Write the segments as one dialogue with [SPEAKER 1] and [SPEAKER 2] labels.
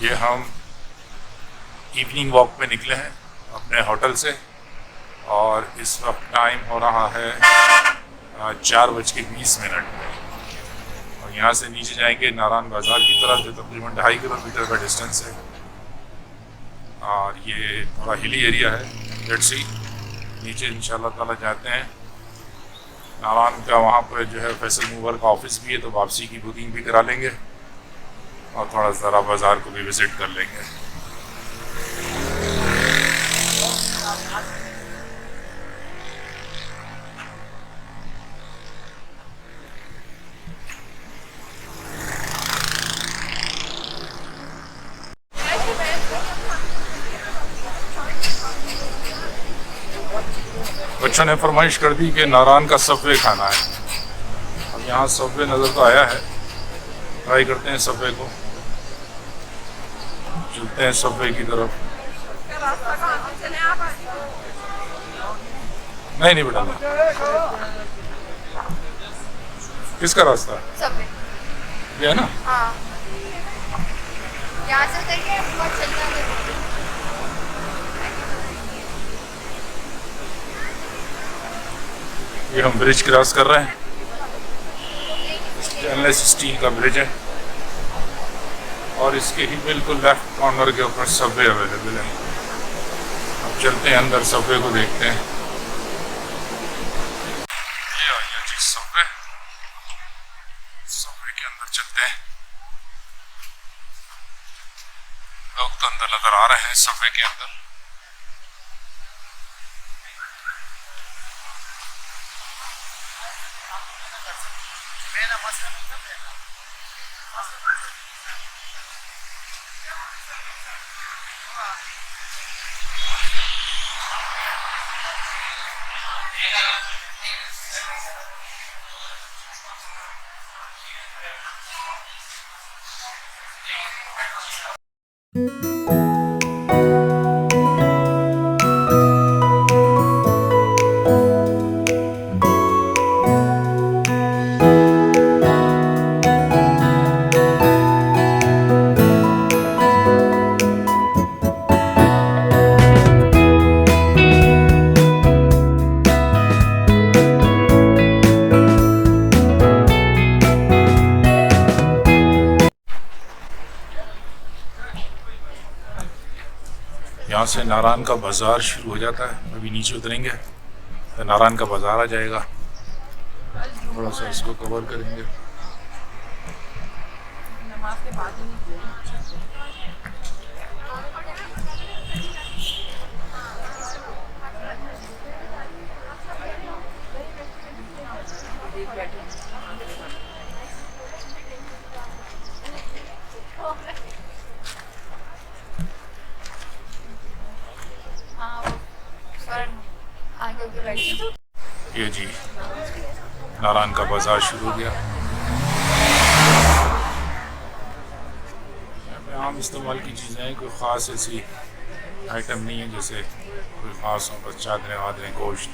[SPEAKER 1] ये हम evening walk पे निकले हैं अपने होटल से और इस वक्त टाइम हो रहा है 4:20 और यहाँ से नीचे जाएंगे नारायण बाज़ार की तरफ जो तकरीबन 2.5 किलोमीटर का डिस्टेंस है और ये थोड़ा हिली एरिया है। लेट्स सी नीचे इंशाल्लाह ताला जाते हैं। नारायण का वहाँ पर जो है फैसल मूवर का ऑफिस भी है तो वापसी की बुकिंग भी करा लेंगे और थोड़ा ज़रा बाज़ार को भी विज़िट कर लेंगे। बच्चों ने फरमाइश कर दी कि नारायण का सबवे खाना है। अब यहाँ सबवे नज़र तो आया है, ट्राई करते हैं सबवे को, चलते हैं सबवे की तरफ। नहीं नहीं बेटा किसका रास्ता ये है ना।
[SPEAKER 2] हाँ। यहाँ से देखिए बहुत चलना है।
[SPEAKER 1] ये हम ब्रिज क्रॉस कर रहे हैं, स्टेनलेस स्टील का ब्रिज है और इसके ही बिल्कुल लेफ्ट कॉर्नर के ऊपर सबवे अवेलेबल है। अब चलते हैं अंदर, सबवे को देखते हैं। ये आ गया जी सबवे, सबवे के अंदर चलते हैं। लोग तो अंदर नजर आ रहे हैं सबवे के अंदर। यहाँ से नारायण का बाज़ार शुरू हो जाता है। अभी नीचे उतरेंगे तो नारायण का बाज़ार आ जाएगा, थोड़ा सा इसको कवर करेंगे। ये जी नारायण का बाज़ार शुरू हो गया। आम इस्तेमाल की चीज़ें हैं, कोई ख़ास ऐसी आइटम नहीं है जैसे कोई ख़ास हो, बस चादरें वादरें, गोश्त,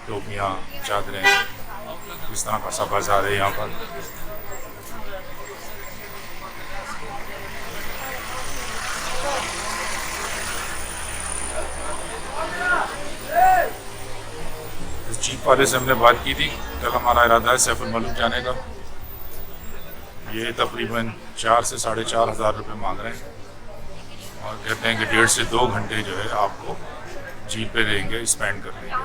[SPEAKER 1] टोपियाँ, चादरें, इस तरह का सा बाज़ार है यहाँ पर। जीप वाले से हमने बात की थी, कल हमारा इरादा है सैफुल मलूक जाने का। ये तकरीबन 4 से 4,500 हज़ार रुपये मांग रहे हैं और कहते हैं कि 1.5 से 2 घंटे जो है आपको जीप पे देंगे, स्पेंड कर देंगे।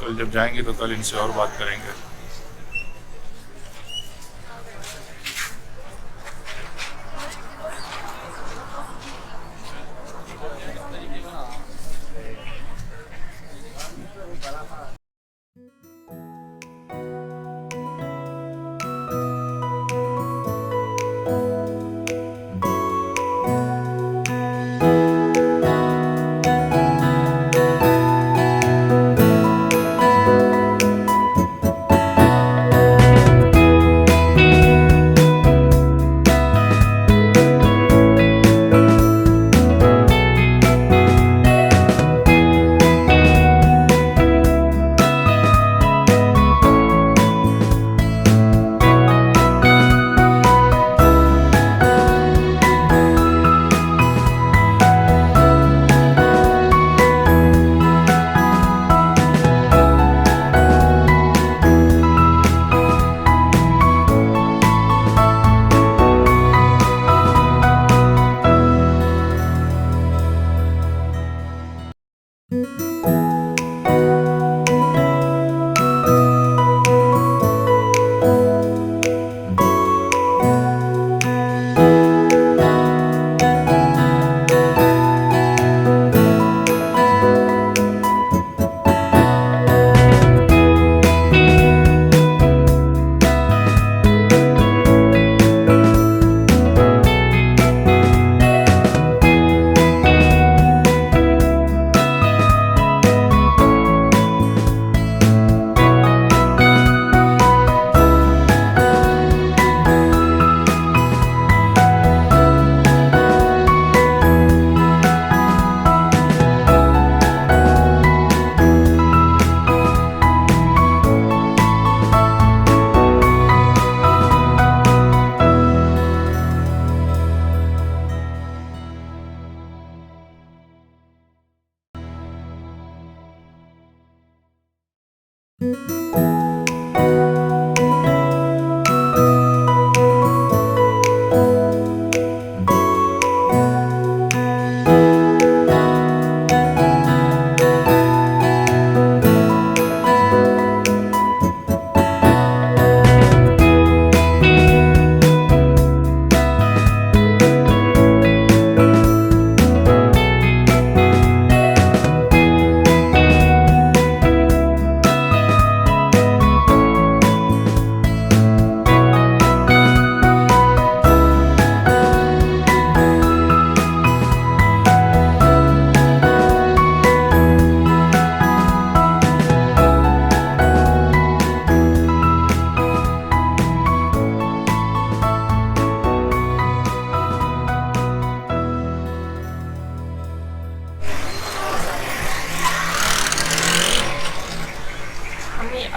[SPEAKER 1] कल जब जाएंगे तो कल इनसे और बात करेंगे।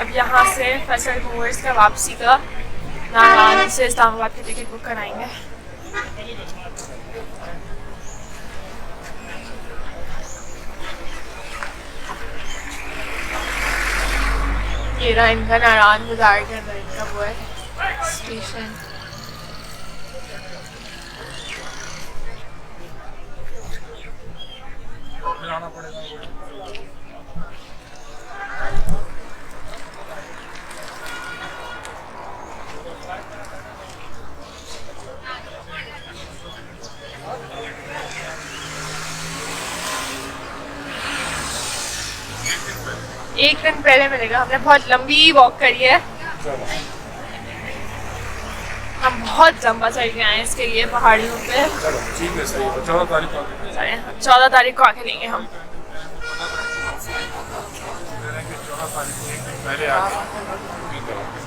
[SPEAKER 3] अब यहाँ से फैसल मूवर्स का वापसी का नारायण से इस्लामाबाद की टिकट बुक कराएंगे। ये रहा इनका नारायण बाजार के अंदर इनका वो है स्टेशन। एक दिन पहले मिलेगा, हमने बहुत लंबी वॉक करी है, हम बहुत लंबा चल के आए हैं इसके लिए पहाड़ियों पे।
[SPEAKER 1] ठीक है, सही है। 14 तारीख को
[SPEAKER 3] 14 तारीख को आके लेंगे हम।
[SPEAKER 1] 14 तारीख को एक दिन पहले आके